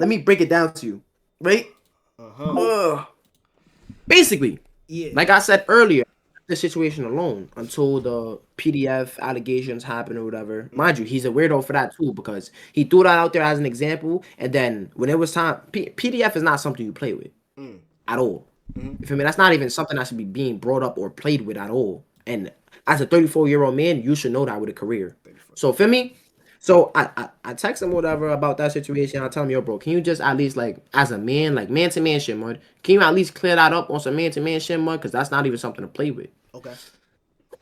let me break it down to you, right? Basically, like I said earlier, the situation alone until the PDF allegations happen or whatever. Mind you, he's a weirdo for that too because he threw that out there as an example, and then when it was time, PDF is not something you play with at all. You feel me? That's not even something that should be being brought up or played with at all. And as a 34-year-old man, you should know that with a career. So feel me? So I text him whatever about that situation. I tell him, yo, bro, can you just at least like as a man, like man to man shit, mud? Can you at least clear that up on some man to man shit, mud? Because that's not even something to play with. Okay.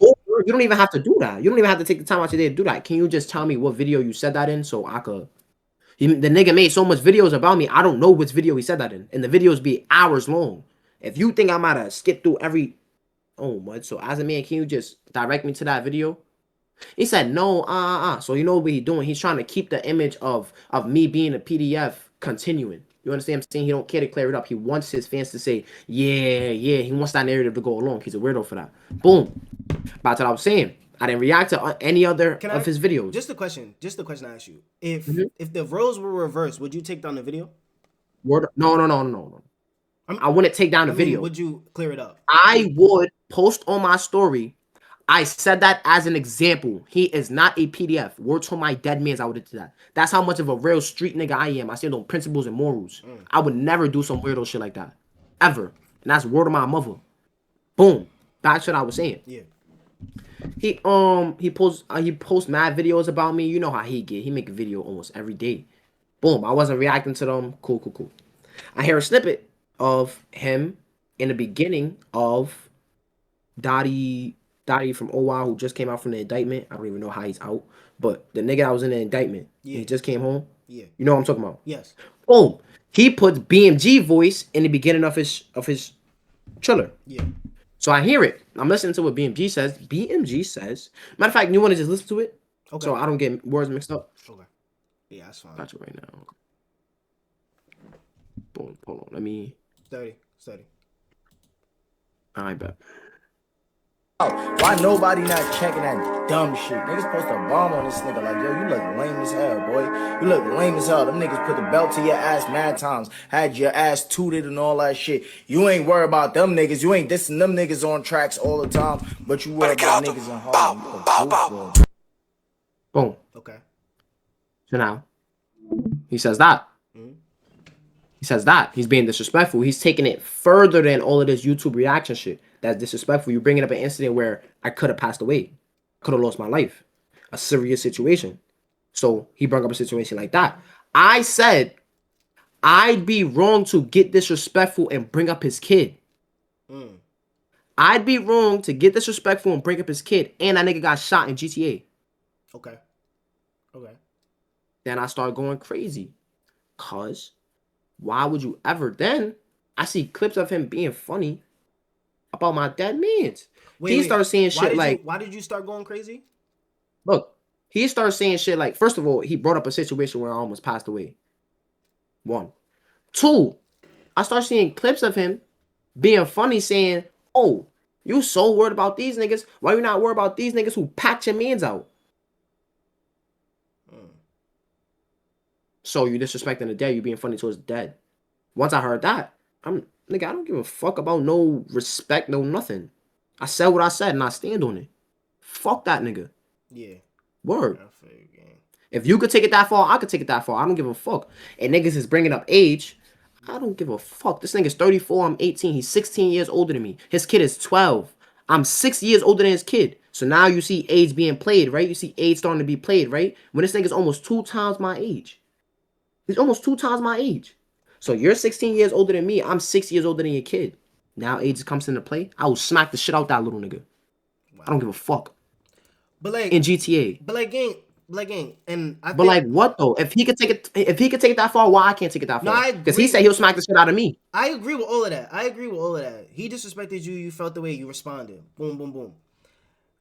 Or you don't even have to do that. You don't even have to take the time out your day to do that. Can you just tell me what video you said that in so I could? The nigga made so much videos about me. I don't know which video he said that in, and the videos be hours long. If you think I'm about to skip through every, oh mud. So as a man, can you just direct me to that video? He said no, So you know what he's doing? He's trying to keep the image of me being a PDF continuing. You understand what I'm saying? He don't care to clear it up. He wants his fans to say, yeah. He wants that narrative to go along. He's a weirdo for that. Boom. About what I was saying. I didn't react to any other of his videos. Just a question I asked you. If the roles were reversed, would you take down the video? No. I wouldn't take down the video. Would you clear it up? I would post on my story. I said that as an example. He is not a PDF. Word to my dead mans, I would do that. That's how much of a real street nigga I am. I stand on principles and morals. I would never do some weirdo shit like that. Ever. And that's word of my mother. Boom. That's what I was saying. Yeah. He posts mad videos about me. You know how he get. He make a video almost every day. Boom. I wasn't reacting to them. Cool. I hear a snippet of him in the beginning of Dottie from OY who just came out from the indictment. I don't even know how he's out. But the nigga that was in the indictment, he just came home. Yeah. You know what I'm talking about? Yes. Boom. He puts BMG voice in the beginning of his trailer. Yeah. So I hear it. I'm listening to what BMG says. BMG says. Matter of fact, you want to just listen to it? Okay. So I don't get words mixed up. Okay. Yeah, that's fine. Got you right now. Boom. Hold on. Let me. Steady. I bet. Why nobody not checking that dumb shit? Niggas supposed to bomb on this nigga like, yo, you look lame as hell, boy. You look lame as hell. Them niggas put the belt to your ass mad times. Had your ass tooted and all that shit. You ain't worried about them niggas. You ain't dissing them niggas on tracks all the time. But you worry about niggas in Harlem. Boom. Okay. So now, he says that. He says that. He's being disrespectful. He's taking it further than all of this YouTube reaction shit. That's disrespectful. You're bringing up an incident where I could have passed away. Could have lost my life. A serious situation. So he brought up a situation like that. I said I'd be wrong to get disrespectful and bring up his kid. I'd be wrong to get disrespectful and bring up his kid. And that nigga got shot in GTA. Okay. Then I start going crazy. Cause why would you ever? Then I see clips of him being funny about my dead mans. He starts saying shit like, why did you start going crazy? Look, he starts saying shit like, first of all, he brought up a situation where I almost passed away. 1. 2, I start seeing clips of him being funny saying, oh, you so worried about these niggas. Why you not worried about these niggas who packed your mans out? So you disrespecting the dead, you being funny towards the dead. Once I heard that, nigga, I don't give a fuck about no respect, no nothing. I said what I said and I stand on it. Fuck that nigga. Yeah. Word. If you could take it that far, I could take it that far. I don't give a fuck. And niggas is bringing up age. I don't give a fuck. This nigga's 34, I'm 18. He's 16 years older than me. His kid is 12. I'm 6 years older than his kid. So now you see age being played, right? You see age starting to be played, right? When this nigga's almost 2 times my age. He's almost 2 times my age. So you're 16 years older than me. I'm 6 years older than your kid. Now age comes into play. I will smack the shit out that little nigga. Wow. I don't give a fuck. But like in GTA. But like gang, and I but like what though? If he could take it that far, why I can't take it that far? Because he said he'll smack the shit out of me. I agree with all of that. He disrespected you. You felt the way you responded. Boom, boom, boom.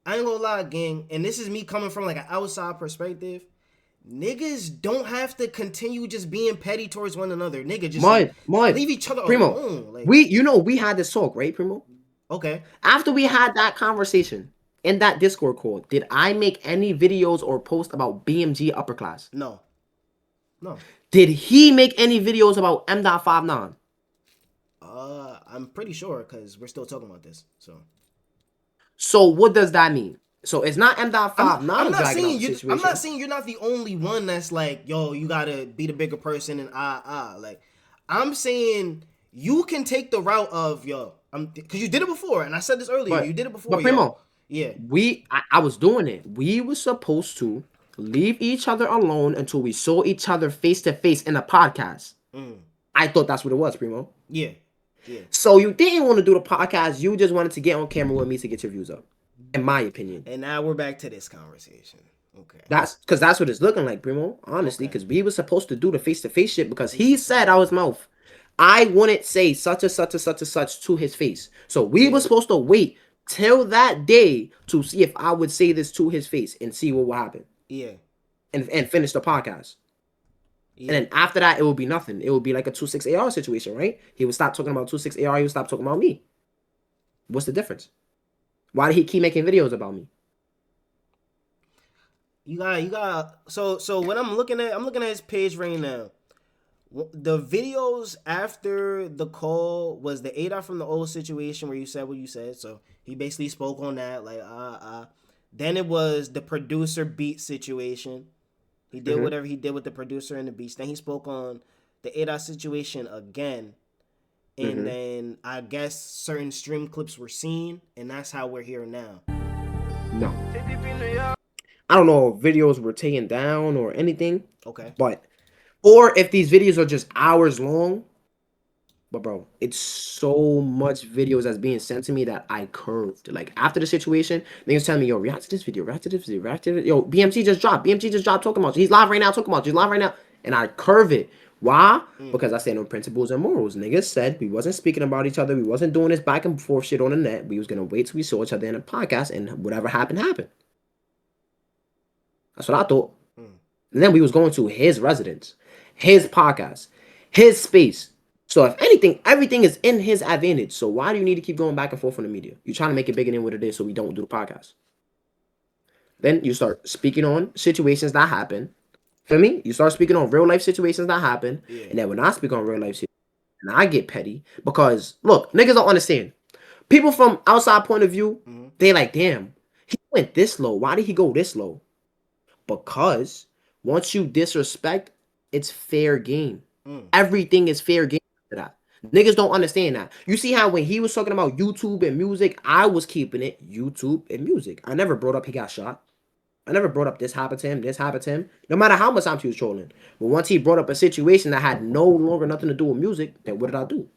I ain't gonna lie, gang. And this is me coming from like an outside perspective. Niggas don't have to continue just being petty towards one another. Nigga, just leave each other alone. Like, we had this talk, right, Primo? Okay. After we had that conversation in that Discord call, did I make any videos or post about BMG Upperclass? No. Did he make any videos about M.59? I'm pretty sure because we're still talking about this. So what does that mean? So it's not M.59 I'm not dragging out saying the you. situation. I'm not saying you're not the only one that's like, yo, you gotta be the bigger person and Like, I'm saying you can take the route of because you did it before, and I said this earlier. You did it before, but Primo, yeah. I was doing it. We were supposed to leave each other alone until we saw each other face to face in a podcast. I thought that's what it was, Primo. Yeah. Yeah. So you didn't want to do the podcast. You just wanted to get on camera with me to get your views up, in my opinion. And now we're back to this conversation. Okay. That's what it's looking like, Primo. Honestly, because we were supposed to do the face to face shit because he said out his mouth, I wouldn't say such and such and such and such to his face. So we were supposed to wait till that day to see if I would say this to his face and see what would happen. Yeah. And finish the podcast. Yeah. And then after that, it would be nothing. It would be like a 2.6 AR situation, right? He would stop talking about 2.6 AR. He would stop talking about me. What's the difference? Why did he keep making videos about me? You got. So when I'm looking at his page right now. The videos after the call was the ADA from the old situation where you said what you said. So he basically spoke on that, like Then it was the producer beat situation. He did whatever he did with the producer and the beats. Then he spoke on the ADA situation again. And then I guess certain stream clips were seen, and that's how we're here now. No. I don't know if videos were taken down or anything. Okay. Or if these videos are just hours long. But bro, it's so much videos that's being sent to me that I curved. Like after the situation, niggas telling me, yo, react to this video, react to this video, react to it. Yo, BMG just dropped talking about you. He's live right now talking about you. He's live right now. And I curve it. Why? Because I stand on principles and morals. Niggas said we wasn't speaking about each other. We wasn't doing this back and forth shit on the net. We was gonna wait till we saw each other in a podcast, and whatever happened, happened. That's what I thought. And then we was going to his residence, his podcast, his space. So if anything, everything is in his advantage. So why do you need to keep going back and forth on the media? You're trying to make it bigger than what it is so we don't do the podcast. Then you start speaking on situations that happen. For me, you start speaking on real life situations that happen. Yeah. And then when I speak on real life situations, and I get petty because, look, niggas don't understand. People from outside point of view, they like, damn, he went this low. Why did he go this low? Because once you disrespect, it's fair game. Everything is fair game to that. Niggas don't understand that. You see how when he was talking about YouTube and music, I was keeping it YouTube and music. I never brought up he got shot. I never brought up this happened to him, no matter how much times he was trolling. But once he brought up a situation that had no longer nothing to do with music, then what did I do?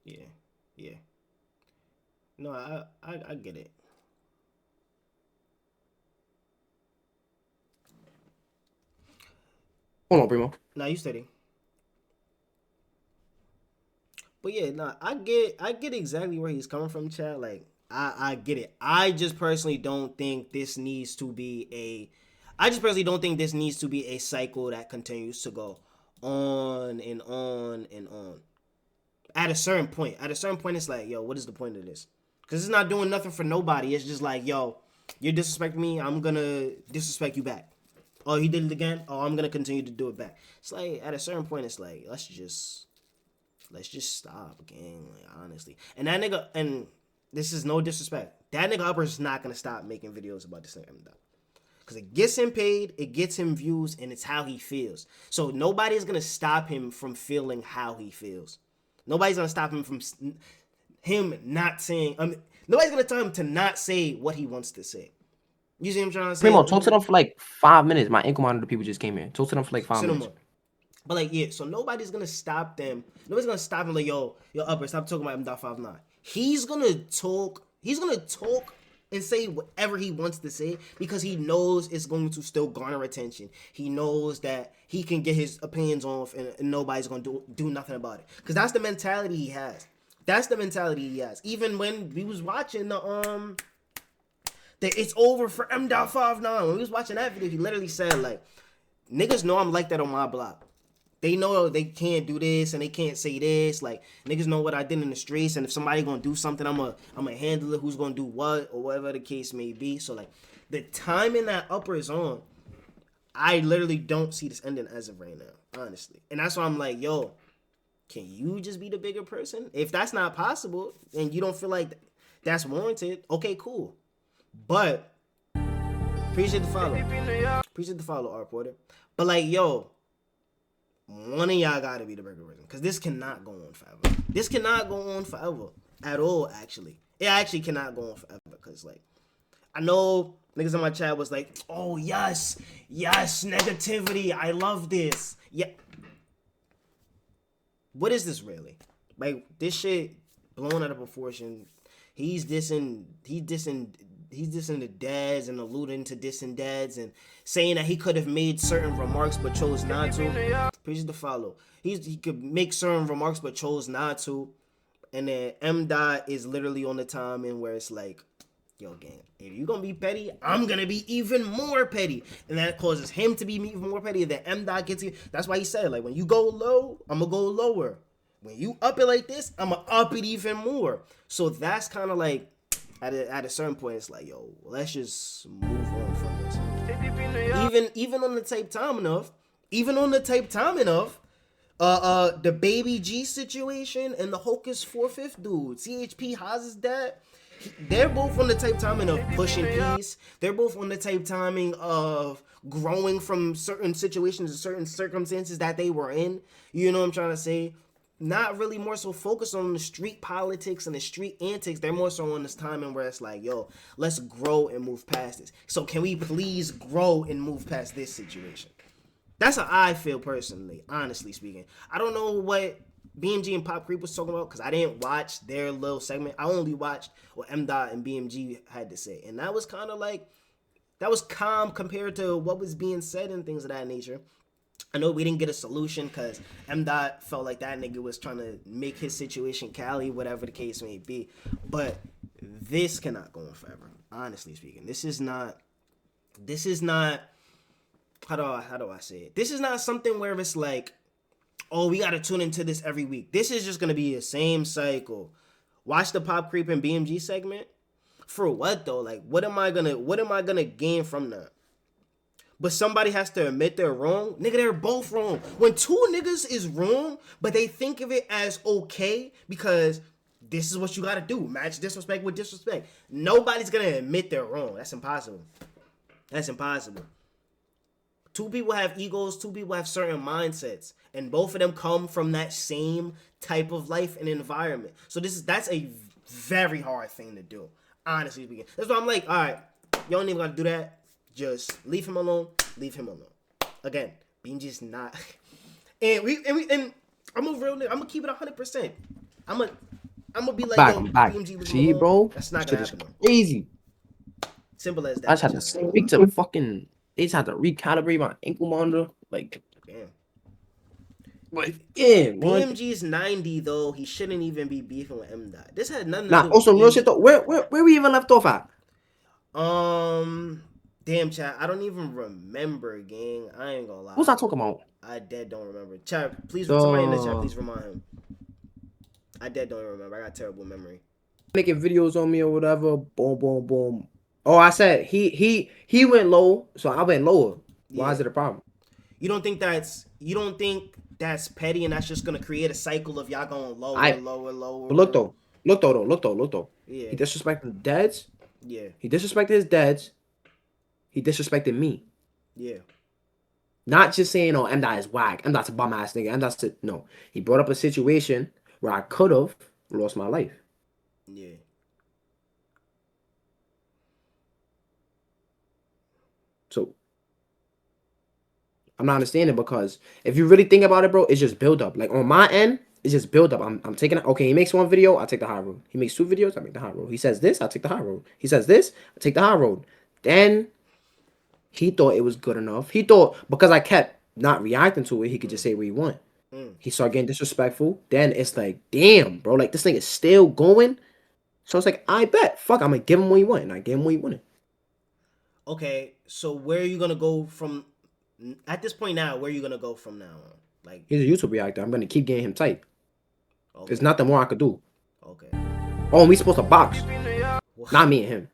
Yeah. No, I get it. Hold on, Primo. Nah, you steady. But yeah, nah, I get exactly where he's coming from, Chad. Like, I get it. I just personally don't think this needs to be a cycle that continues to go on and on and on. At a certain point, it's like, yo, what is the point of this? Because it's not doing nothing for nobody. It's just like, yo, you're disrespecting me, I'm gonna disrespect you back. Oh, he did it again? Oh, I'm gonna continue to do it back. It's like, at a certain point, it's like, let's just stop, gang. Like, honestly. And that nigga, and this is no disrespect, that nigga Upper is not gonna stop making videos about this nigga Mdot. Because it gets him paid, it gets him views, and it's how he feels. So nobody's gonna stop him from feeling how he feels. Nobody's gonna stop him from not saying. Nobody's gonna tell him to not say what he wants to say. You see what I'm trying to say? Primo, talk to them for like 5 minutes. My ankle monitor people just came here. Talk to them for like 5 minutes. But like, yeah, so nobody's gonna stop them. Nobody's gonna stop him like, yo, Upper, stop talking about M.59. He's gonna talk and say whatever he wants to say because he knows it's going to still garner attention. He knows that he can get his opinions off and nobody's going to do nothing about it. Because that's the mentality he has. Even when we was watching the it's over for M.59. When we was watching that video, he literally said, like, niggas know I'm like that on my block. They know they can't do this and they can't say this. Like, niggas know what I did in the streets, and if somebody gonna do something, I'm gonna handle it. Who's gonna do what, or whatever the case may be. So, like, the timing that Upper is on, I literally don't see this ending as of right now, honestly. And that's why I'm like, yo, can you just be the bigger person? If that's not possible and you don't feel like that's warranted, okay, cool. But appreciate the follow. Appreciate the follow, Art Porter. But like, yo, one of y'all gotta be the bigger person. Because this cannot go on forever. This cannot go on forever. At all, actually. It actually cannot go on forever. Because, like, I know niggas in my chat was like, oh, yes, negativity. I love this. Yeah. What is this really? Like, this shit blown out of proportion. He's dissing the dads and alluding to dissing dads and saying that he could have made certain remarks but chose not to. Appreciate the follow. He could make certain remarks but chose not to. And then Mdot is literally on the timing where it's like, yo, gang, if you gonna be petty, I'm gonna be even more petty. And that causes him to be even more petty. And then Mdot gets it. That's why he said, like, when you go low, I'm gonna go lower. When you up it like this, I'm gonna up it even more. So that's kind of like, at a certain point, it's like, yo, let's just move on from this. Even on the tape time enough, the Baby G situation and the Hocus 4/5 dude, CHP Haas's dad, they're both on the type timing of pushing peace. They're both on the type timing of growing from certain situations and certain circumstances that they were in. You know what I'm trying to say? Not really more so focused on the street politics and the street antics. They're more so on this timing where it's like, yo, let's grow and move past this. So can we please grow and move past this situation? That's how I feel personally, honestly speaking. I don't know what BMG and Pop Creep was talking about because I didn't watch their little segment. I only watched what Mdot and BMG had to say. And that was kind of like, that was calm compared to what was being said and things of that nature. I know we didn't get a solution because Mdot felt like that nigga was trying to make his situation Cali, whatever the case may be. But this cannot go on forever, honestly speaking. This is not, how do I say it? This is not something where it's like, oh, we got to tune into this every week. This is just going to be the same cycle. Watch the Pop Creep and BMG segment. For what though? Like, what am I gonna gain from that? But somebody has to admit they're wrong. Nigga, they're both wrong. When two niggas is wrong, but they think of it as okay because this is what you gotta do. Match disrespect with disrespect. Nobody's gonna admit they're wrong. That's impossible. That's impossible. Two people have egos. Two people have certain mindsets. And both of them come from that same type of life and environment. So that's a very hard thing to do. Honestly speaking. That's why I'm like, all right, you don't even gotta do that. Just leave him alone. Leave him alone. Again, BMG's not. And I'm a real nigga. I'm gonna keep it 100%. I'm gonna be like, yo, BMG was see, bro. That's not gonna happen. Crazy. Simple as that. I just had to speak to fucking. They just had to recalibrate my ankle monitor. Like, damn. But yeah, BMG's 90 though. He shouldn't even be beefing with Mdot. This had nothing. Nah, also real shit though. Where we even left off at? Damn, chat. I don't even remember, gang. I ain't gonna lie. What's I talking about? I dead don't remember. Chat, please. Somebody in the chat, please remind him. I dead don't remember. I got terrible memory. Making videos on me or whatever. Boom, boom, boom. Oh, I said he went low, so I went lower. Why is it a problem? You don't think that's petty, and that's just gonna create a cycle of y'all going lower. But look though. Yeah. He disrespected dads. Yeah. He disrespected his dads. He disrespected me. Yeah. Not just saying, oh, Mdot is whack. Mdot's a bum ass nigga. No. He brought up a situation where I could have lost my life. Yeah. So I'm not understanding because if you really think about it, bro, it's just build up. Like on my end, it's just build up. I'm taking it. Okay, he makes one video, I take the high road. He makes two videos, I make the high road. He says this, I take the high road. He says this, I take the high road. Then he thought it was good enough. He thought because I kept not reacting to it, he could just say what he want. He started getting disrespectful. Then it's like, damn, bro, like this thing is still going. So it's like, I bet. Fuck, I'm gonna give him what he want. And I gave him what he wanted. Okay, so where are you gonna go from at this point now? Where are you gonna go from now on? Like, he's a YouTube reactor. I'm gonna keep getting him tight. Okay. There's nothing more I could do. Okay. Oh, and we supposed to box. What? Not me and him.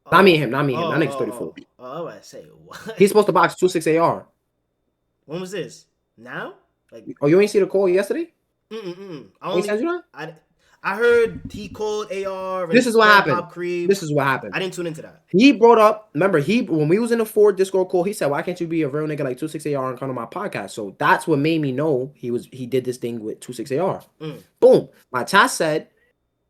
Not me and him. That nigga's 34. Oh, I say what? He's supposed to box 2.6 AR. When was this? Now? Like, Oh, you ain't see the call yesterday? I sent you I heard he called AR. This is what happened. Pop Creep. This is what happened. I didn't tune into that. He brought up, remember, when we was in the Ford Discord call, he said, why can't you be a real nigga like 26AR and come on my podcast? So that's what made me know he did this thing with 26AR. Boom. My chat said,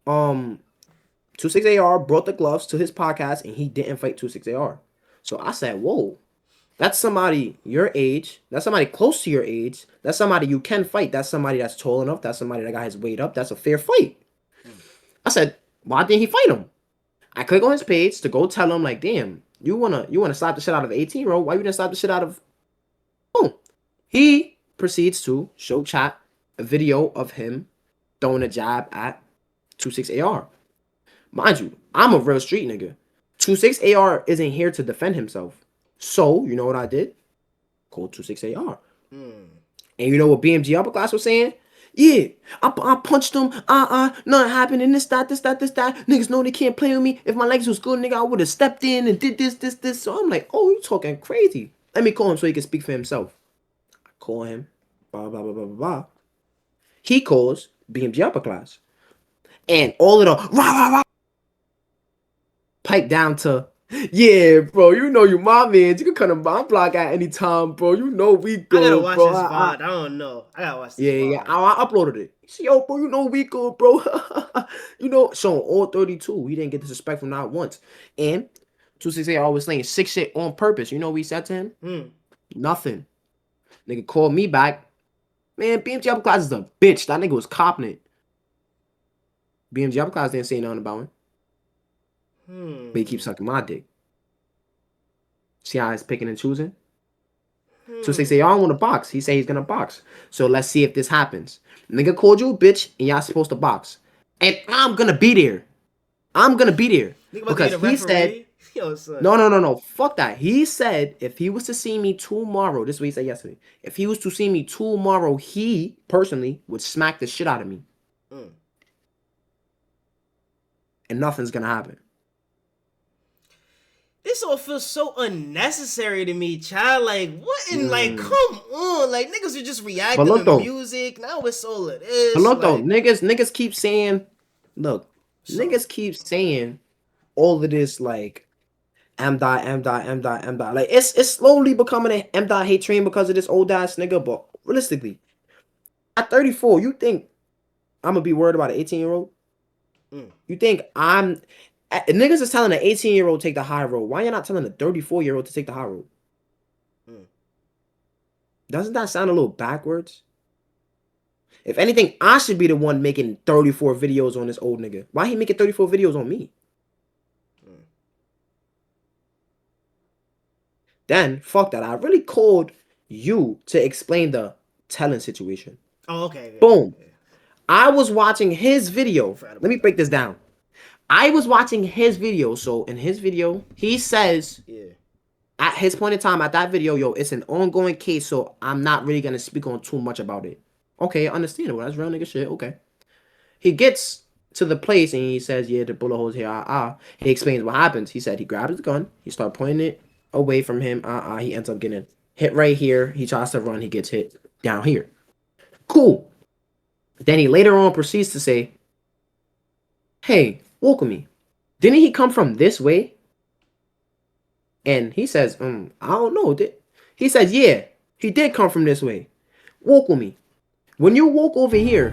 26AR brought the gloves to his podcast and he didn't fight 26AR. So I said, whoa, that's somebody your age. That's somebody close to your age. That's somebody you can fight. That's somebody that's tall enough. That's somebody that got his weight up. That's a fair fight. I said, why didn't he fight him? I click on his page to go tell him, like, damn, you wanna slap the shit out of an 18-year-old? Why you didn't slap the shit out of... Boom. He proceeds to show chat a video of him throwing a jab at 26AR. Mind you, I'm a real street nigga. 26AR isn't here to defend himself. So, you know what I did? Called 26AR. And you know what BMG Upperclass was saying? Yeah, I punched him. Nothing happened. And this, that. Niggas know they can't play with me. If my legs was good, nigga, I would have stepped in and did this. So I'm like, oh, you talking crazy. Let me call him so he can speak for himself. I call him. Blah, blah, blah, blah, blah. He calls BMG Upperclass. And all of the rah, pipe down to, yeah, bro, you know you my man. You can come to my block at any time, bro. You know we good, I gotta watch bro. this VOD. I don't know. I gotta watch this VOD. Yeah. I uploaded it. See, yo, bro, you know we good, bro. You know, showing all 32. He didn't get disrespectful not once. And 268 always saying sick shit on purpose. You know what we said to him? Nothing. Nigga called me back. Man, BMG Upperclass is a bitch. That nigga was copping it. BMG Upperclass didn't say nothing about him. But he keeps sucking my dick. See how he's picking and choosing? 268, y'all want to box. He said he's gonna box. So let's see if this happens. Nigga called you a bitch and y'all supposed to box. And I'm gonna be there. Because he said, no. Fuck that. He said if he was to see me tomorrow, this is what he said yesterday. If he was to see me tomorrow, he personally would smack the shit out of me. And nothing's gonna happen. This all feels so unnecessary to me, child. Like, what in, like, come on. Like, niggas are just reacting to music. Now it's all it is. But look, though, niggas keep saying, niggas keep saying all of this, like, Mdot. Like, it's slowly becoming an Mdot hate train because of this old ass nigga. But realistically, at 34, you think I'm gonna be worried about an 18-year-old? You think niggas is telling an 18-year-old take the high road. Why you not telling a 34-year-old to take the high road? Doesn't that sound a little backwards? If anything, I should be the one making 34 videos on this old nigga. Why he making 34 videos on me? Then, fuck that. I really called you to explain the telling situation. Oh, okay. Boom. Yeah. I was watching his video. Let me break this down. I was watching his video. So in his video, he says, at his point in time, at that video, yo, it's an ongoing case, so I'm not really going to speak on too much about it. Okay, understandable. That's real nigga shit. Okay. He gets to the place and he says, yeah, the bullet hole's here. He explains what happens. He said he grabs the gun. He started pointing it away from him. He ends up getting hit right here. He tries to run. He gets hit down here. Cool. Then he later on proceeds to say, hey, walk with me. Didn't he come from this way? And he says, I don't know. He says, yeah, he did come from this way. Walk with me. When you walk over here,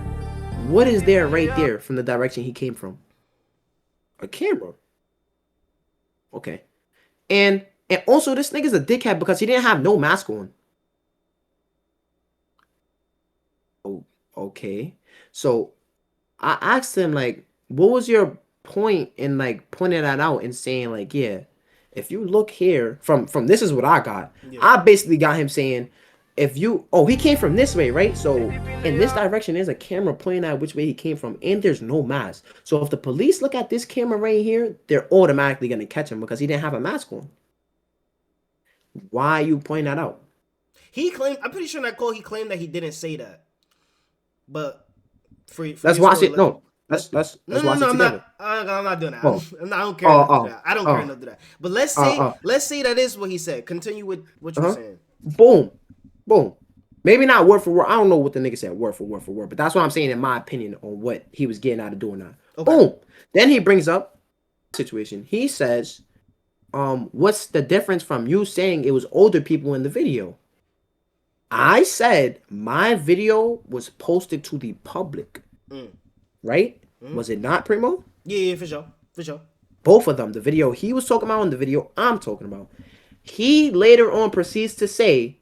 what is there right there from the direction he came from? A camera. Okay. And also, this nigga's a dickhead because he didn't have no mask on. Oh, okay. So I asked him, like, what was your point in, like, pointing that out and saying, like, yeah, if you look here from this is what I got. Yeah. I basically got him saying, he came from this way, right? So in this direction, there's a camera pointing at which way he came from, and there's no mask. So if the police look at this camera right here, they're automatically going to catch him because he didn't have a mask on. Why are you pointing that out? He claimed, I'm pretty sure in that call, he claimed that he didn't say that. But for let's watch it. No. Let's watch it together. I'm not doing that. I don't care enough to do that. I don't care enough to do that. But let's say that is what he said. Continue with what you're saying. Boom. Boom. Maybe not word for word. I don't know what the nigga said word for word, but that's what I'm saying in my opinion on what he was getting out of doing that. Okay. Boom. Then he brings up situation. He says, what's the difference from you saying it was older people in the video? I said my video was posted to the public. Right? Was it not, Primo? Yeah, for sure. For sure. Both of them. The video he was talking about and the video I'm talking about. He later on proceeds to say,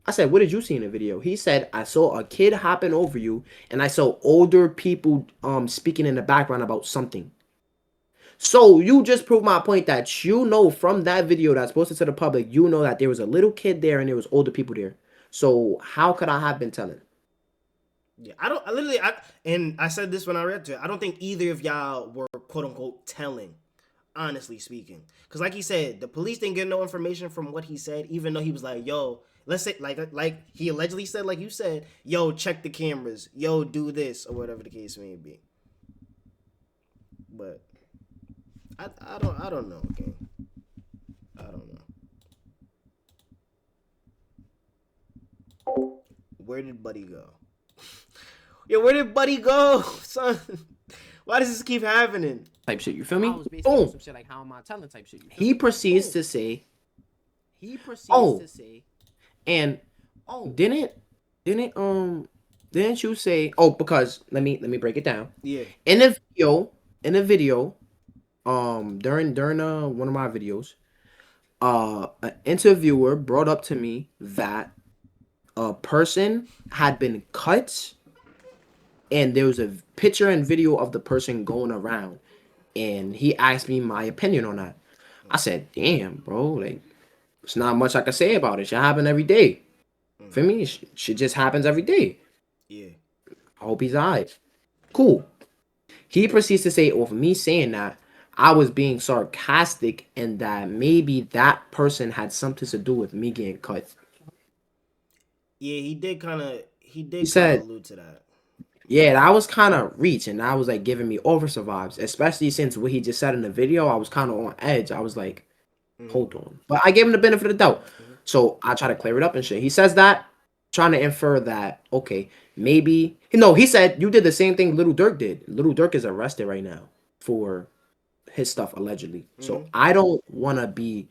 I said, what did you see in the video? He said, I saw a kid hopping over you and I saw older people speaking in the background about something. So you just proved my point that you know from that video that's posted to the public, you know that there was a little kid there and there was older people there. So how could I have been telling? Yeah, and I said this when I read to it. I don't think either of y'all were quote unquote telling, honestly speaking. Because like he said, the police didn't get no information from what he said, even though he was like, yo, let's say like he allegedly said, like you said, yo, check the cameras, yo, do this, or whatever the case may be. But I don't know, okay. I don't know. Where did Buddy go? Yo, where did Buddy go, son? Why does this keep happening? Type shit, you feel me? Boom. Some shit like how am I telling type shit. He proceeds to say, and didn't you say, because let me break it down. Yeah. In the video, during one of my videos, an interviewer brought up to me that a person had been cut and there was a picture and video of the person going around, and he asked me my opinion on that. I said, damn, bro, like, it's not much I can say about it. Shit happen every day. For me, shit just happens every day. Yeah. I hope he's alright. Cool. He proceeds to say, of me saying that, I was being sarcastic and that maybe that person had something to do with me getting cut. Yeah, he did kind of allude to that. Yeah, that was kind of reach, and that was like giving me officer vibes, especially since what he just said in the video. I was kind of on edge. I was like, hold on. But I gave him the benefit of the doubt. So I try to clear it up and shit. He says that, trying to infer that, okay, maybe. No, he said you did the same thing Little Dirk did. Little Dirk is arrested right now for his stuff, allegedly. So I don't want to be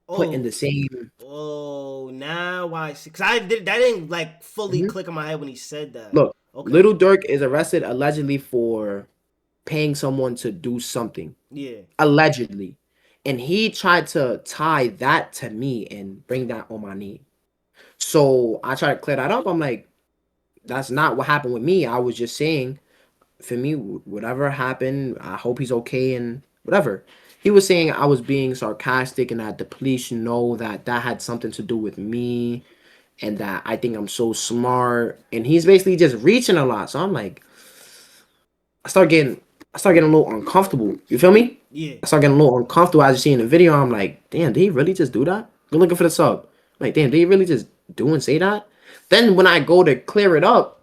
put in the same. Oh, now I see. Because that didn't like fully click in my head when he said that. Look, okay. Little Dirk is arrested allegedly for paying someone to do something. Yeah. Allegedly. And he tried to tie that to me and bring that on my name. So I tried to clear that up. I'm like, that's not what happened with me. I was just saying, for me, whatever happened, I hope he's okay and whatever. He was saying I was being sarcastic and that the police know that that had something to do with me and that I think I'm so smart. And he's basically just reaching a lot. So I'm like, I start getting a little uncomfortable. You feel me? Yeah. I start getting a little uncomfortable as you see in the video. I'm like, damn, did he really just do that? You're looking for the sub. Like, damn, did he really just do and say that? Then when I go to clear it up,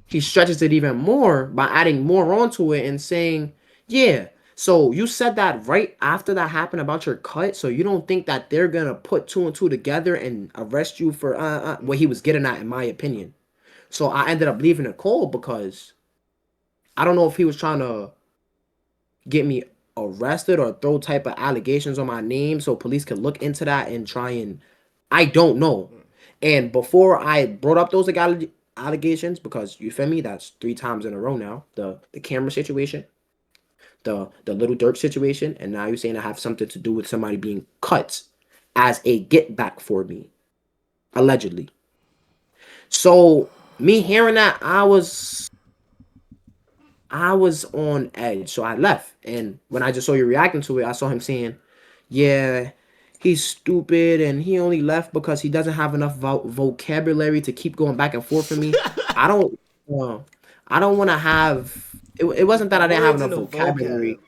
he stretches it even more by adding more onto it and saying, yeah, so you said that right after that happened about your cut, so you don't think that they're going to put two and two together and arrest you for what he was getting at, in my opinion. So I ended up leaving it cold because I don't know if he was trying to get me arrested or throw type of allegations on my name so police could look into that and try and, I don't know. And before I brought up those allegations, because you feel me, that's 3 times in a row now, the camera situation, the Little Dirk situation, and now you're saying I have something to do with somebody being cut as a get back for me, allegedly. So me hearing that, I was on edge, so I left. And when I just saw you reacting to it, I saw him saying, yeah, he's stupid and he only left because he doesn't have enough vocabulary to keep going back and forth for me. I don't want to have it wasn't that I didn't have enough vocabulary.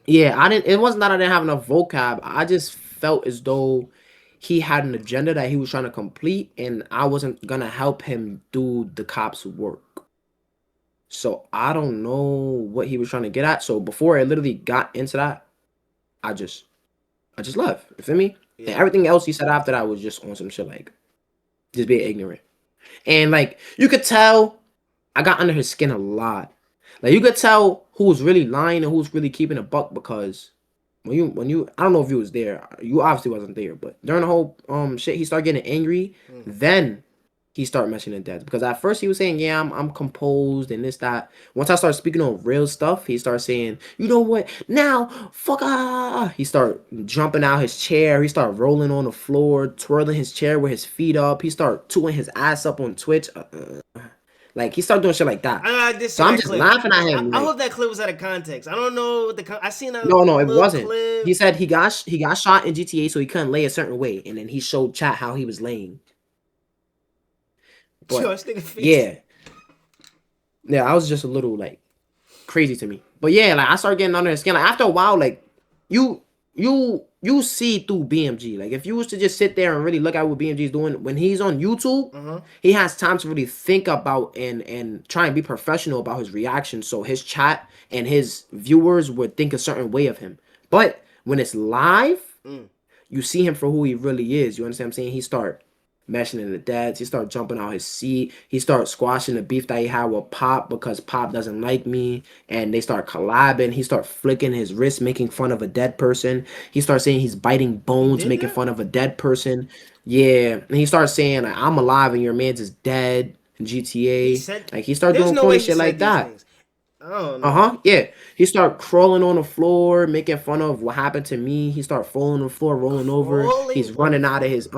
Yeah, it wasn't that I didn't have enough vocab. I just felt as though he had an agenda that he was trying to complete and I wasn't going to help him do the cops' work. So I don't know what he was trying to get at. So before I literally got into that, I just left. You feel me? Yeah. And everything else he said after that was just on some shit like, just being ignorant. And like you could tell, I got under his skin a lot. Like you could tell who's really lying and who's really keeping a buck because when you I don't know if you was there. You obviously wasn't there, but during the whole shit, he started getting angry. Then he started mentioning death because at first he was saying, "Yeah, I'm composed and this that." Once I started speaking on real stuff, he started saying, "You know what? Now, fuck ah!" He started jumping out his chair. He started rolling on the floor, twirling his chair with his feet up. He started tooting his ass up on Twitch. Like he started doing shit like that. So I'm just laughing at him. I hope that clip was out of context. I don't know what I seen that. No, it little wasn't. clip. He said he got shot in GTA, so he couldn't lay a certain way, and then he showed chat how he was laying. But, yeah, I was just a little like crazy to me. But yeah, like I started getting under his skin. Like after a while, like you see through BMG. Like if you was to just sit there and really look at what BMG is doing when he's on YouTube, he has time to really think about and try and be professional about his reactions. So his chat and his viewers would think a certain way of him. But when it's live, you see him for who he really is. You understand what I'm saying? He start mentioning the dads. He started jumping out his seat. He started squashing the beef that he had with Pop because Pop doesn't like me. And they start collabing. He started flicking his wrist, making fun of a dead person. He started saying he's biting bones, making fun of a dead person. Yeah. And he started saying, like, I'm alive and your man's is dead in GTA. Like, he started doing corny shit like that. Yeah. He started crawling on the floor, making fun of what happened to me. He started falling on the floor, rolling over. He's running out of his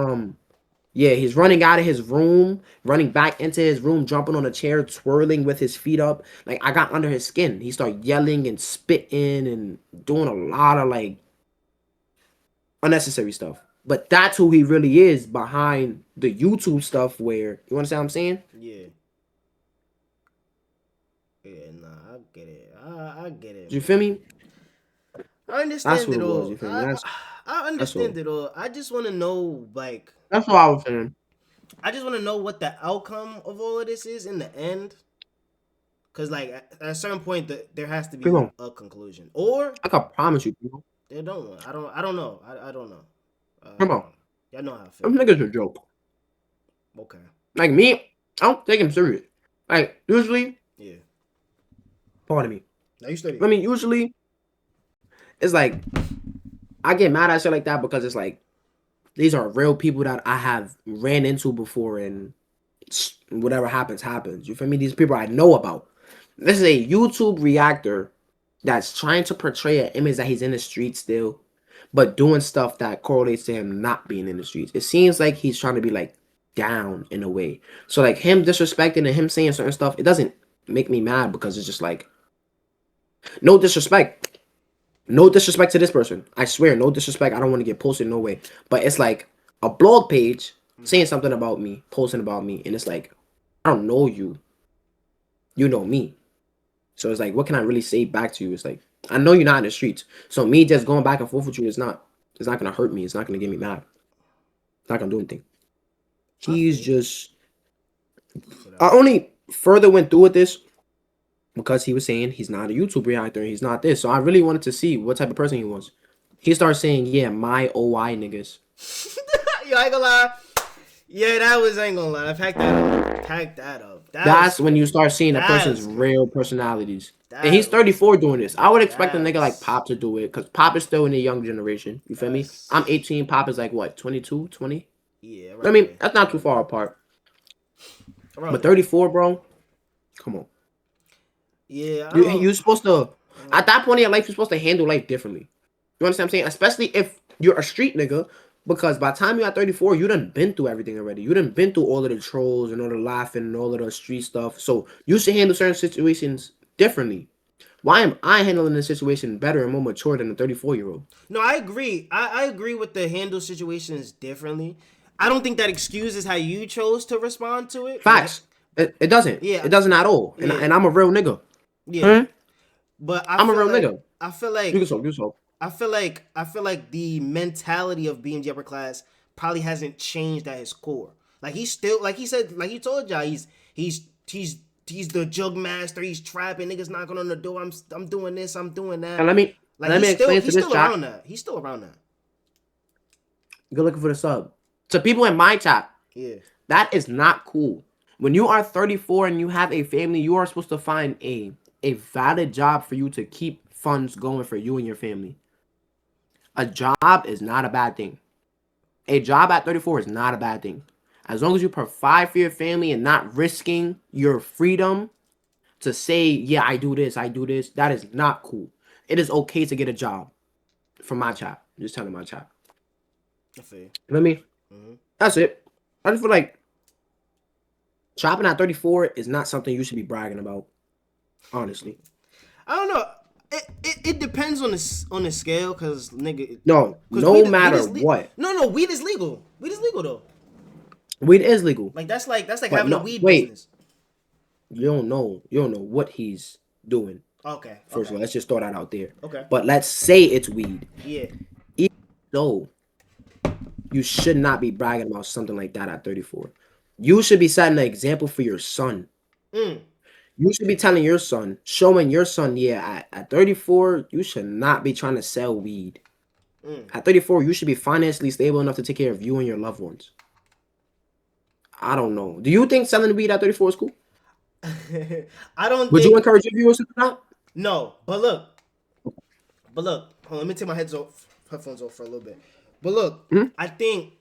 yeah, he's running out of his room, running back into his room, jumping on a chair, twirling with his feet up. Like, I got under his skin. He started yelling and spitting and doing a lot of, like, unnecessary stuff. But that's who he really is behind the YouTube stuff where, you understand what I'm saying? Yeah. Yeah, nah, I get it. I get it. You feel me? I understand That's it what it all. was, you feel me? I understand it all. I just want to know, like... That's what I was saying. I just want to know what the outcome of all of this is in the end. Because, like, at a certain point, there has to be a conclusion. Or... I can promise you, people. They don't. I don't know. I don't know. Come on. Y'all know how I feel. Them niggas a joke. Okay. Like me, I don't take him serious. Like, usually... Yeah. Pardon me. Now you study. I mean, usually... It's like... I get mad at shit like that because it's like... These are real people that I have ran into before and... Whatever happens, happens. You feel me? These people I know about. This is a YouTube reactor that's trying to portray an image that he's in the streets still, but doing stuff that correlates to him not being in the streets. It seems like he's trying to be like down in a way. So like him disrespecting and him saying certain stuff, it doesn't make me mad because it's just like no disrespect. No disrespect to this person. I swear, no disrespect. I don't want to get posted no way. But it's like a blog page saying something about me, posting about me, and it's like, I don't know you. You know me. So it's like, what can I really say back to you? It's like, I know you're not in the streets. So me just going back and forth with you it's not gonna hurt me. It's not gonna get me mad. It's not gonna do anything. He's just I only further went through with this because he was saying he's not a YouTube reactor and he's not this. So I really wanted to see what type of person he was. He started saying, yeah, my OI niggas. Yo, I ain't gonna lie. Yeah, that was, I ain't gonna lie. Pack that up. That's when you start seeing a person's real personalities. And he's 34 doing this. I would expect a nigga like Pop to do it because Pop is still in the young generation. You feel me? I'm 18. Pop is like, what, 22, 20? Yeah. Right, I mean, that's not too far apart. But 34, bro? Come on. Yeah. You're supposed to, at that point in your life, you're supposed to handle life differently. You understand what I'm saying? Especially if you're a street nigga. Because by the time you're at 34, you done been through everything already. You done been through all of the trolls and all the laughing and all of the street stuff. So you should handle certain situations differently. Why am I handling this situation better and more mature than a 34-year-old? No, I agree. I agree with the handle situations differently. I don't think that excuses how you chose to respond to it. Facts. It doesn't. Yeah. It doesn't at all. And, and I'm a real nigga. Yeah. But I'm a real nigga. I feel like... You can so. I feel like the mentality of BMG Upperclass probably hasn't changed at his core. Like he's still, like he said, like he told y'all, he's the jug master. He's trapping niggas knocking on the door. I'm doing this. I'm doing that. And let me explain to this chat. He's still around that. Good looking for the sub. To people in my chat. Yeah. That is not cool. When you are 34 and you have a family, you are supposed to find a valid job for you to keep funds going for you and your family. A job is not a bad thing. A job at 34 is not a bad thing. As long as you provide for your family and not risking your freedom to say, yeah, I do this, that is not cool. It is okay to get a job from my child. Just telling my child. I feel you. You know what I mean? Mm-hmm. That's it. I just feel like shopping at 34 is not something you should be bragging about. Honestly. I don't know. It depends on the scale, cause nigga. No, Cause no weed matter is what. No, weed is legal. Weed is legal though. Weed is legal. Like that's like But having a no, weed wait. business. You don't know what he's doing. Okay. First of all, let's just throw that out there. Okay. But let's say it's weed. Yeah. Even though you should not be bragging about something like that at 34. You should be setting an example for your son. You should be telling your son, showing your son, yeah, at 34, you should not be trying to sell weed. At 34, you should be financially stable enough to take care of you and your loved ones. I don't know. Do you think selling weed at 34 is cool? I don't. Would you encourage your viewers to do that? No, but look. Hold on, let me take my headphones off for a little bit. But look, I think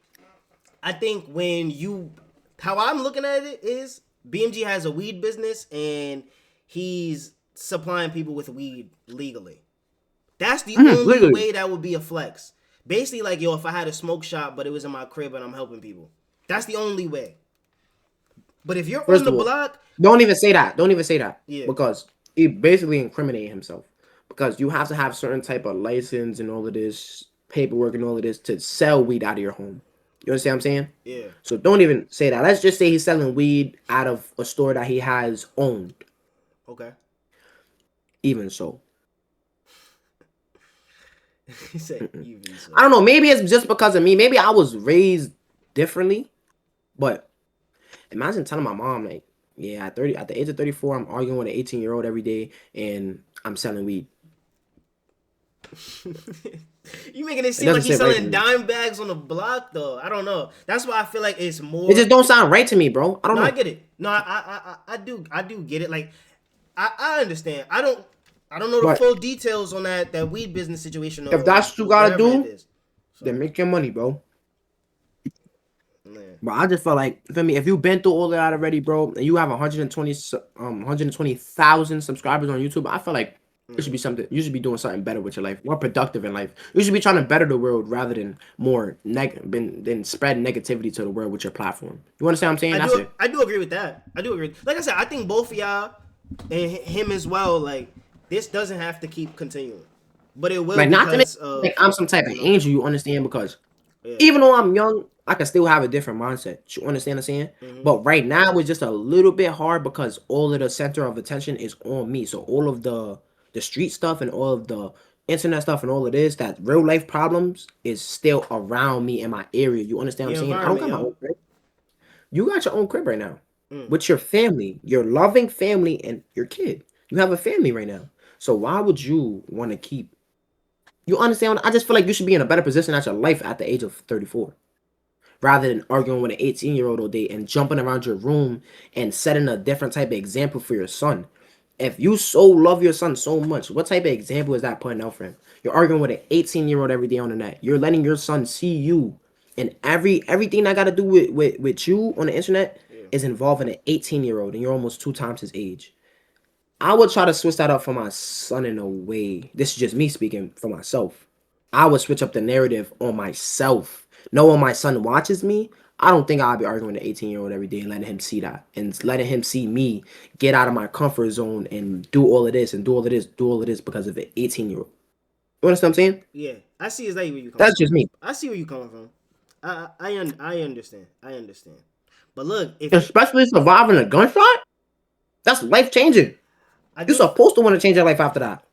when you, how I'm looking at it is BMG has a weed business and he's supplying people with weed legally. That's the only way that would be a flex. Basically, like, yo, if I had a smoke shop, but it was in my crib and I'm helping people. That's the only way. But if you're on the block... Don't even say that. Don't even say that. Yeah. Because he basically incriminated himself. Because you have to have certain type of license and all of this, paperwork and all of this to sell weed out of your home. You understand what I'm saying? Yeah. So don't even say that. Let's just say he's selling weed out of a store that he has owned. Okay. Even so. He said even so. I don't know. Maybe it's just because of me. Maybe I was raised differently. But imagine telling my mom, like, yeah, at the age of 34, I'm arguing with an 18-year-old every day and I'm selling weed. You making it seem like he's selling dime bags on the block, though. I don't know. That's why I feel like it's more. It just don't sound right to me, bro. I don't know. I get it. No, I do get it. Like, I understand. I don't know the full details on that weed business situation. If that's what you gotta do, then make your money, bro. Man. But I just felt like, for me, if you've been through all of that already, bro, and you have 120,000 subscribers on YouTube, I feel like it should be something. You should be doing something better with your life, more productive in life. You should be trying to better the world rather than than spread negativity to the world with your platform. You understand what I'm saying? I do agree with that. I do agree. Like I said, I think both of y'all and him as well. Like, this doesn't have to keep continuing, but it will. Like, not to make like I'm some type of angel. You understand? Because even though I'm young, I can still have a different mindset. You understand what I'm saying? But right now it's just a little bit hard because all of the center of attention is on me. So all of the street stuff and all of the internet stuff and all of this, that real life problems is still around me in my area. You understand what I'm saying? I don't got my own crib. You got your own crib right now with your family, your loving family and your kid. You have a family right now. So why would you want to keep... You understand? I just feel like you should be in a better position at your life at the age of 34. Rather than arguing with an 18-year-old all day and jumping around your room and setting a different type of example for your son. If you so love your son so much, what type of example is that putting out for him? You're arguing with an 18-year-old every day on the net. You're letting your son see you. And everything that got to do with you on the internet is involving an 18-year-old. And you're almost 2 times his age. I would try to switch that up for my son in a way. This is just me speaking for myself. I would switch up the narrative on myself. Knowing my son watches me, I don't think I'll be arguing with an 18-year-old every day and letting him see that. And letting him see me get out of my comfort zone and do all of this and do all of this, because of an 18-year-old. You understand what I'm saying? Yeah. I see exactly where you're coming from. That's just me. I see where you're coming from. I understand. I understand. But look, especially surviving a gunshot, that's life-changing. You're supposed to want to change your life after that.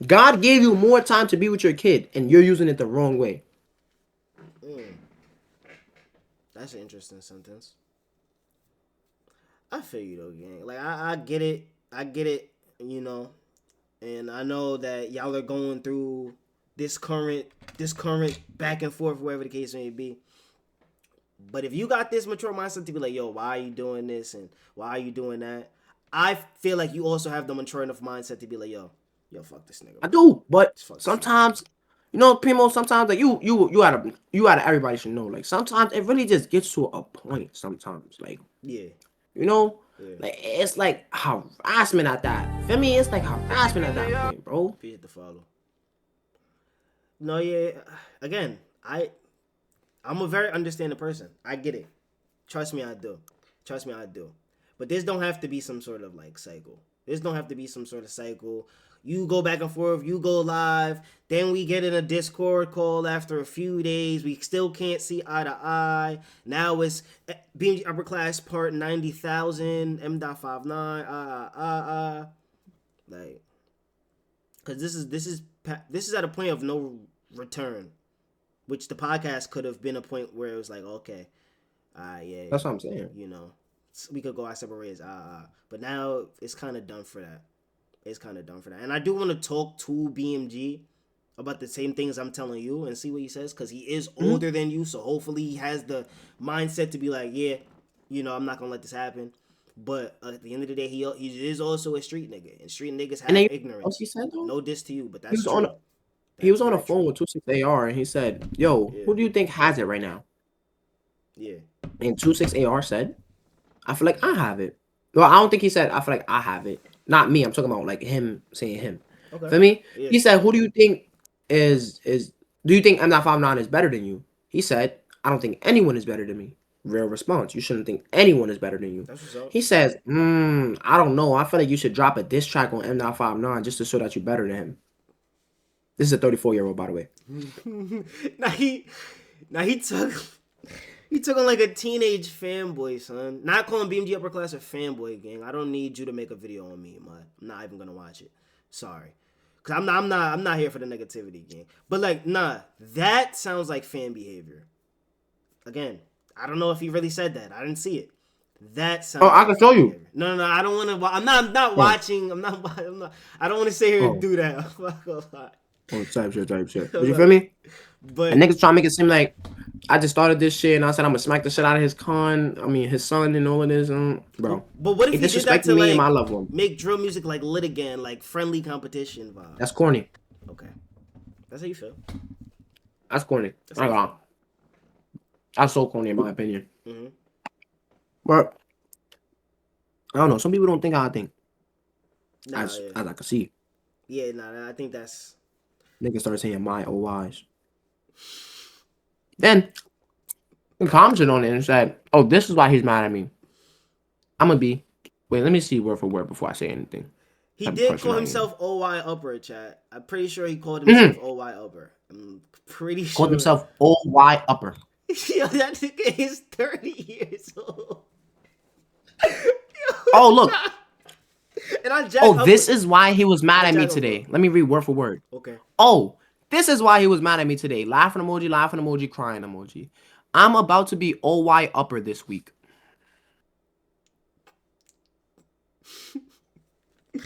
God gave you more time to be with your kid, and you're using it the wrong way. That's an interesting sentence. I feel you though, gang. Like, I get it. I get it, you know. And I know that y'all are going through this current back and forth, wherever the case may be. But if you got this mature mindset to be like, yo, why are you doing this and why are you doing that? I feel like you also have the mature enough mindset to be like, yo, fuck this nigga. I do, but Fuck this nigga. sometimes, you know, Primo. Sometimes like you out of everybody should know. Like sometimes it really just gets to a point. Sometimes like Yeah. you know, Yeah. like it's like harassment at that. Feel me? It's like harassment at that point, bro. Appreciate the follow. No, yeah. Again, I'm a very understanding person. I get it. Trust me, I do. Trust me, I do. But this don't have to be some sort of like cycle. This don't have to be some sort of cycle. You go back and forth, you go live, then we get in a Discord call after a few days. We still can't see eye to eye. Now it's BMG Upperclass part 90,000, Mdot 59, like, because this is at a point of no return, which the podcast could have been a point where it was like, okay, yeah, That's what I'm saying. you know, we could go our separate ways, but now it's kind of done for that. It's kind of done for that. And I do want to talk to BMG about the same things I'm telling you and see what he says, because he is older than you, so hopefully he has the mindset to be like, yeah, you know, I'm not gonna let this happen. But at the end of the day, he is also a street nigga, and street niggas have ignorance. What he said though? No diss to you, but He that's was true. he was on the phone with 26AR and he said, "Yo, who do you think has it right now?" Yeah. And 26AR said, "I feel like I have it." Well, I don't think he said, "I feel like I have it." Not me. I'm talking about like him saying him. Okay. Feel me? Yeah. He said, "Who do you think is? Do you think M.59 is better than you?" He said, "I don't think anyone is better than me." Real response. You shouldn't think anyone is better than you. That's what's up. He says, I don't know. I feel like you should drop a diss track on M.59 just to show that you're better than him. This is a 34-year-old, by the way. Now he took on like a teenage fanboy, son. Not calling BMG Upperclass a fanboy, gang. I don't need you to make a video on me, man. I'm not even gonna watch it. Sorry, cause I'm not here for the negativity, gang. But like, nah, that sounds like fan behavior. Again, I don't know if he really said that. I didn't see it. That sounds. Oh, I can show you. Behavior. No. I don't want to. I'm not watching. I'm not. I don't want to sit here and do that. I'm not gonna lie. Oh, type shit. But you feel me? But and niggas trying to make it seem like I just started this shit and I said I'm gonna smack the shit out of his son and all of this, bro. But what if he did that to me like and my loved one? Make drill music like lit again, like friendly competition vibe? That's corny. Okay, that's how you feel. That's corny. That's so corny in my opinion. Mm-hmm. But I don't know. Some people don't think how I think. As I can see. Yeah, nah, I think that's. Niggas started saying my OIs. Then he commented on it and said, "Oh, this is why he's mad at me. I'm gonna be." Wait, let me see word for word before I say anything. He did call himself OY Upper, chat. I'm pretty sure he called himself OY Upper. I'm pretty sure. Called himself OY Upper. Yo, that nigga is 30 years old. Oh, look. And this is why he was mad at me today. Let me read word for word. Okay. Oh, this is why he was mad at me today. Laughing emoji, crying emoji. I'm about to be OY Upper this week.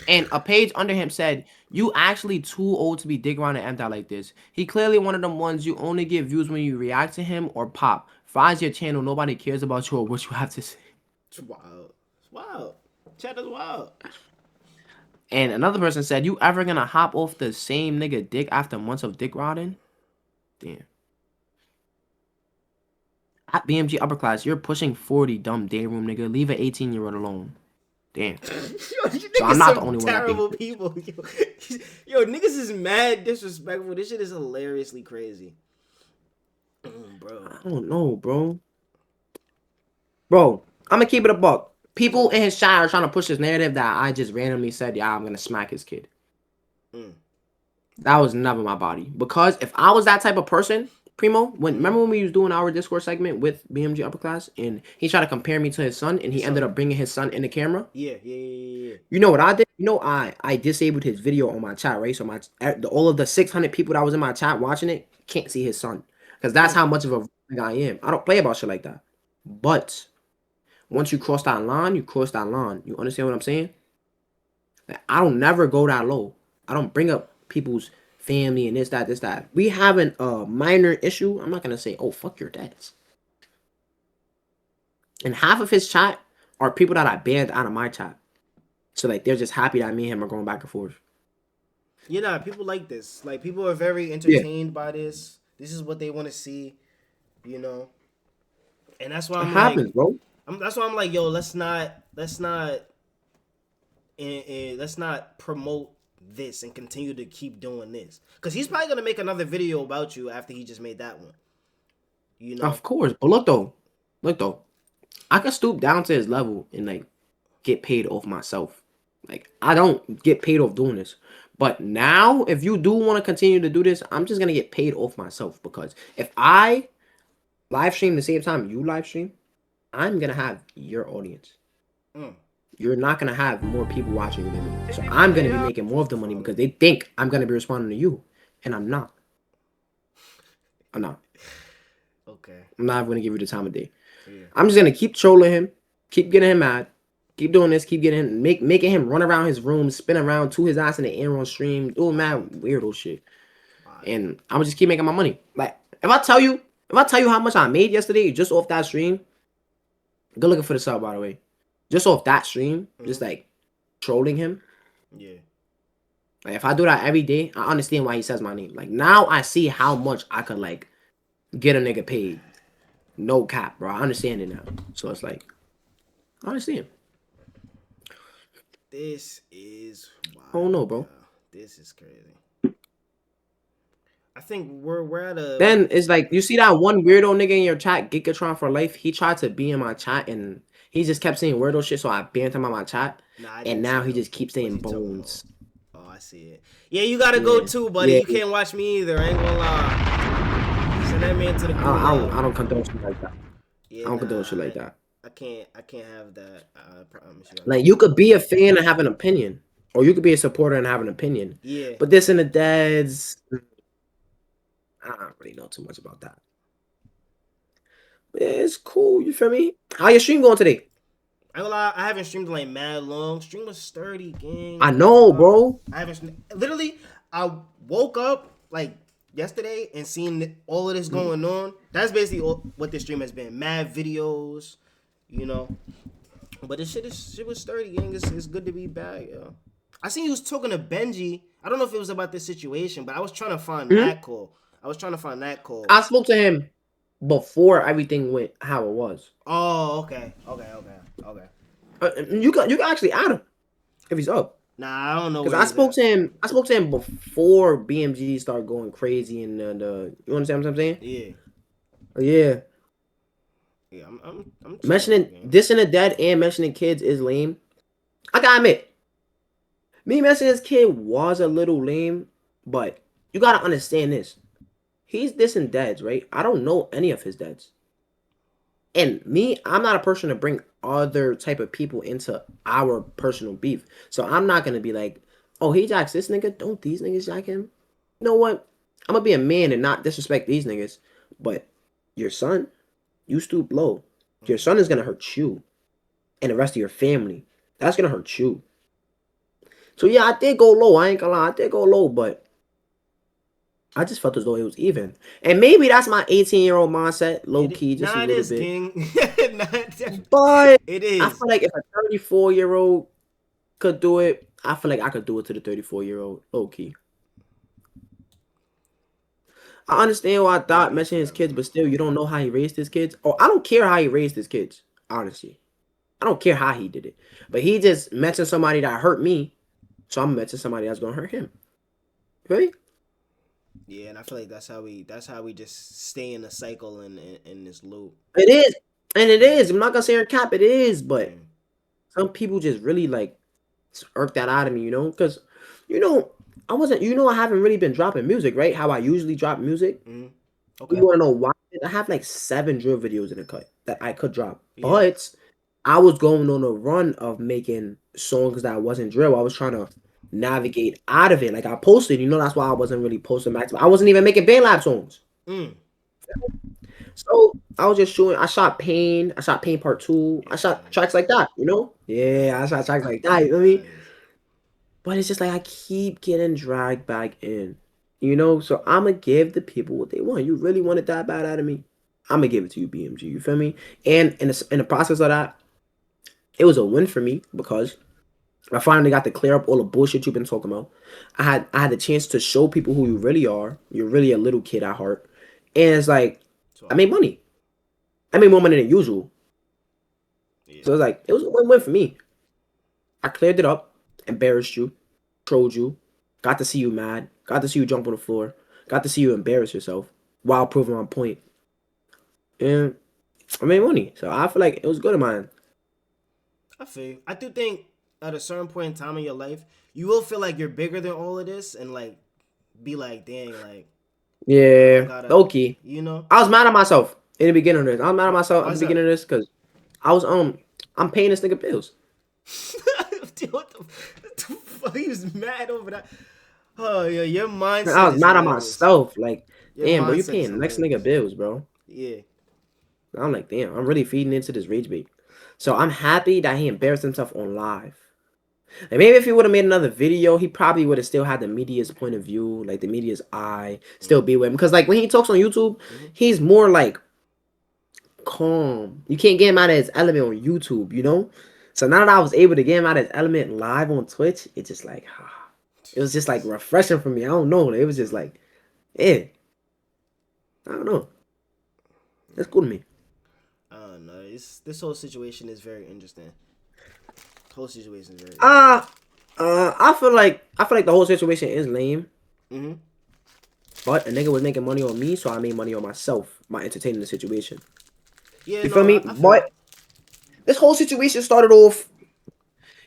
And a page under him said, "You actually too old to be digging around and Mdot like this. He clearly one of them ones you only get views when you react to him or pop. Fries your channel, nobody cares about you or what you have to say." It's wild. It's wild. Chat is wild. And another person said, "You ever gonna hop off the same nigga dick after months of dick riding?" Damn. At BMG Upperclass, you're pushing 40, dumb day room nigga. Leave an 18-year-old alone. Damn. Yo, you so I'm not the only one. Terrible people. Yo, niggas is mad disrespectful. This shit is hilariously crazy. Bro. I don't know, bro. Bro, I'm gonna keep it a buck. People in his chat are trying to push this narrative that I just randomly said, "Yeah, I'm gonna smack his kid." That was never my body. Because if I was that type of person, Primo, remember when we was doing our Discord segment with BMG Upperclass and he tried to compare me to his son and he ended up bringing his son in the camera? Yeah. You know what I did? You know, I disabled his video on my chat, right? So all of the 600 people that was in my chat watching it can't see his son. Because that's how much of a guy I am. I don't play about shit like that. But once you cross that line, you cross that line. You understand what I'm saying? Like, I don't never go that low. I don't bring up people's family and this, that. We having a minor issue. I'm not going to say, "Oh, fuck your dads." And half of his chat are people that I banned out of my chat. So like they're just happy that me and him are going back and forth. You know, people like this. Like people are very Yeah. entertained by this. This is what they want to see, you know. And that's why It I'm happens, like, bro. that's why I'm like, yo, let's not promote this and continue to keep doing this. Because he's probably gonna make another video about you after he just made that one. You know. Of course. But look though. I can stoop down to his level and like get paid off myself. Like I don't get paid off doing this. But now if you do want to continue to do this, I'm just gonna get paid off myself because if I live stream the same time you live stream, I'm gonna have your audience. You're not gonna have more people watching you than me. So I'm gonna be making more of the money because they think I'm gonna be responding to you. And I'm not. I'm not. Okay. I'm not gonna give you the time of day. Yeah. I'm just gonna keep trolling him, keep getting him mad, keep doing this, keep getting him, making him run around his room, spin around to his ass in the air on stream, doing mad weirdo shit. And I'm just keep making my money. Like if I tell you how much I made yesterday just off that stream, go looking for the sub by the way. Just off that stream, just like trolling him. Yeah. Like if I do that every day, I understand why he says my name. Like now I see how much I could like get a nigga paid. No cap, bro. I understand it now. So it's like I understand. This is wild. I don't know, bro. This is crazy. I think we're at a. Then it's like you see that one weirdo nigga in your chat, Gigatron for life. He tried to be in my chat and he just kept saying weirdo shit, so I banned him on my chat. And now he just keeps saying bones. Oh, I see it. Yeah, you gotta go too, buddy. Yeah. You can't watch me either. I ain't gonna lie. Send that man to the. I don't condone shit like that. Yeah, I don't condone shit like that. I can't have that. I promise you. Like you could be a fan and have an opinion, or you could be a supporter and have an opinion. Yeah. But this and the dads, I don't really know too much about that. Yeah, it's cool. You feel me? How your stream going today? I ain't gonna lie, I haven't streamed like mad long. Stream was sturdy, gang. I know, bro. I haven't literally. I woke up like yesterday and seen all of this going on. That's basically what this stream has been. Mad videos, you know. But this shit was sturdy, gang. It's good to be back, yo. I seen you was talking to Benji. I don't know if it was about this situation, but I was trying to find that call. I spoke to him before everything went how it was. Oh, okay. You can actually add him if he's up. Nah, I don't know. Because I spoke to him before BMG started going crazy and you understand what I'm saying? Yeah. Yeah. I'm mentioning this and the dead and mentioning kids is lame. I gotta admit, me mentioning this kid was a little lame, but you gotta understand this. He's dissing deads, right? I don't know any of his deads. And me, I'm not a person to bring other type of people into our personal beef. So I'm not going to be like, oh, he jacks this nigga. Don't these niggas jack him? You know what? I'm going to be a man and not disrespect these niggas. But your son, you stoop low. Your son is going to hurt you and the rest of your family. That's going to hurt you. So yeah, I did go low. I ain't going to lie. I did go low, but I just felt as though it was even. And maybe that's my 18-year-old mindset, low-key, just a little bit. King. But it is. I feel like if a 34-year-old could do it, I feel like I could do it to the 34-year-old, low-key. I understand why I thought mentioning his kids, but still, you don't know how he raised his kids. Oh, I don't care how he raised his kids, honestly. I don't care how he did it. But he just mentioned somebody that hurt me, so I'm mentioning somebody that's going to hurt him. Right? Yeah, and I feel like that's how we just stay in a cycle in this loop. It is. And it is. I'm not gonna say cap, it is, but some people just really like irk that out of me, you know? Because I haven't really been dropping music, right? How I usually drop music. Okay. You wanna know why? I have like 7 drill videos in the cut that I could drop. Yeah. But I was going on a run of making songs that wasn't drill. I was trying to navigate out of it. Like I posted, that's why I wasn't really posting back. I wasn't even making BandLab songs. So I was just shooting. I shot Pain Part 2. I shot tracks like that, Yeah, I shot tracks like that, you know what I mean? But it's just like I keep getting dragged back in, So I'm gonna give the people what they want. You really want it that bad out of me? I'm gonna give it to you, BMG. You feel me? And in the process of that, it was a win for me because I finally got to clear up all the bullshit you've been talking about. I had the chance to show people who you really are. You're really a little kid at heart, and it's like I made money. I made more money than usual. Yeah. So it's like it was a win-win for me. I cleared it up, embarrassed you, trolled you, got to see you mad, got to see you jump on the floor, got to see you embarrass yourself while proving my point. And I made money. So I feel like it was good of mine. I feel you. I do think at a certain point in time in your life, you will feel like you're bigger than all of this and like be like, dang, like Yeah, gotta, low key. you know? I was mad at myself in the beginning of this. I was mad at myself Why at is the beginning of this because I was I'm paying this nigga bills. Dude, what the fuck? He was mad over that. Oh yeah, your mindset. I was is mad at hilarious. myself. Like, Your damn, bro, you mindset is paying the next hilarious. nigga bills, bro. Yeah. I'm like, damn, I'm really feeding into this rage bait. So I'm happy that he embarrassed himself on live. Like maybe if he would have made another video, he probably would have still had the media's point of view, like the media's eye, still be with him. Because like when he talks on YouTube, he's more like calm. You can't get him out of his element on YouTube, you know? So now that I was able to get him out of his element live on Twitch, it just like it was just like refreshing for me. I don't know. It was just like, yeah. I don't know. That's cool to me. I don't know. This whole situation is very interesting. Whole situation is very. I feel like the whole situation is lame. Mm-hmm. But a nigga was making money on me, so I made money on myself by entertaining the situation. Yeah, You feel me? I feel But this whole situation started off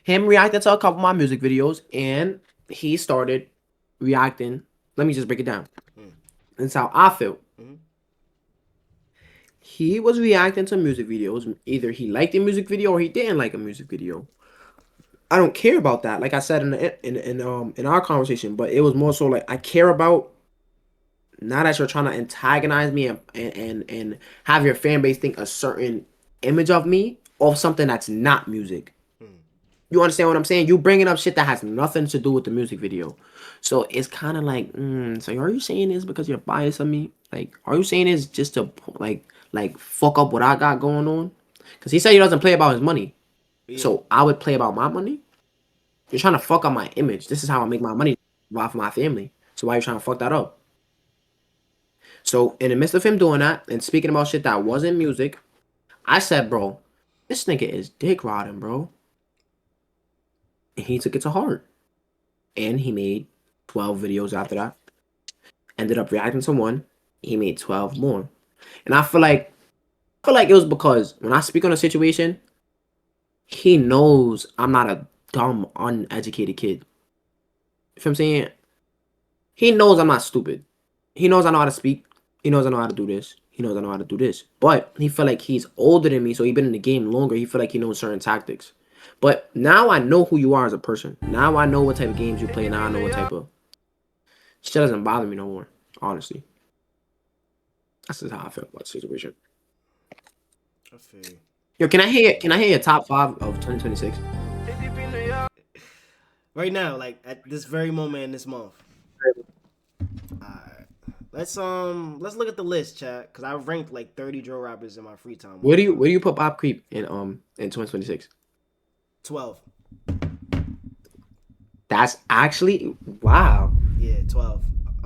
him reacting to a couple of my music videos, and he started reacting. Let me just break it down. That's how I feel. Mhm. He was reacting to music videos. Either he liked the music video or he didn't like a music video. I don't care about that. Like I said in our conversation, but it was more so like I care about now that you're trying to antagonize me and have your fan base think a certain image of me or something that's not music. You understand what I'm saying? You bringing up shit that has nothing to do with the music video. So it's kind of like, so are you saying this because you're biased of me? Like, are you saying this just to like fuck up what I got going on? Because he said he doesn't play about his money. Yeah. So I would play about my money? You're trying to fuck up my image. This is how I make my money off my family. So why are you trying to fuck that up? So in the midst of him doing that and speaking about shit that wasn't music, I said, bro, this nigga is dick riding, bro. And he took it to heart. And he made 12 videos after that. Ended up reacting to one. He made 12 more. And I feel like it was because when I speak on a situation, he knows I'm not a dumb, uneducated kid. You feel what I'm saying? He knows I'm not stupid. He knows I know how to speak. He knows I know how to do this. He knows I know how to do this. But he felt like he's older than me, so he's been in the game longer. He feel like he knows certain tactics. But now I know who you are as a person. Now I know what type of games you play. Now I know what type of shit doesn't bother me no more. Honestly, that's just how I feel about the situation. I feel you. Yo, can I hear your top 5 of 2026? Right now, like at this very moment in this month. Alright. Let's look at the list, chat, because I ranked like 30 drill rappers in my free time. Where do you put Pop Creep in 2026? 12. That's actually wow. Yeah, 12.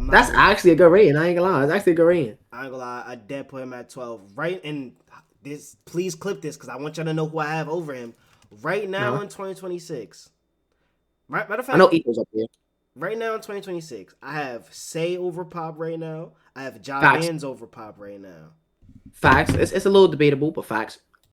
That's actually a good rating. I ain't gonna lie. That's actually a good rating. I ain't gonna lie. I dead put him at 12. Right in this. Please clip this because I want y'all to know who I have over him right now in 2026. Right, matter of fact, I know Equals up there. Right now in 2026, I have Say over Pop right now. I have Ja Facts. Bands over Pop right now. Facts. It's a little debatable, but facts.